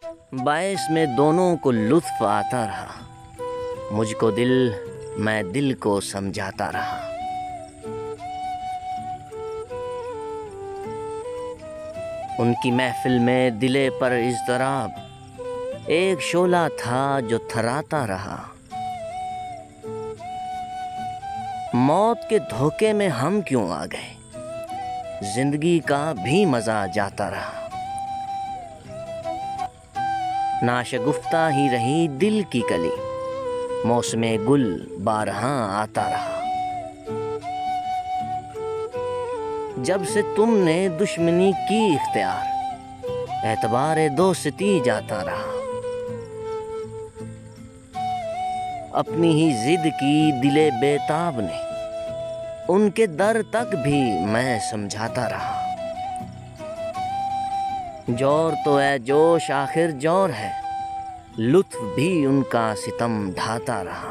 बाइस में दोनों को लुत्फ आता रहा। मुझको दिल, मैं दिल को समझाता रहा। उनकी महफिल में दिले पर इज़्तिराब एक शोला था जो थराता रहा। मौत के धोखे में हम क्यों आ गए, जिंदगी का भी मजा जाता रहा। नाशगुफ्ता ही रही दिल की कली, मौसमे गुल बारहां आता रहा। जब से तुमने दुश्मनी की इख्तियार, एतबार दोस्ती जाता रहा। अपनी ही जिद की दिले बेताब ने, उनके दर तक भी मैं समझाता रहा। जोर तो है जोश आखिर जोर है, लुत्फ भी उनका सितम ढाता रहा।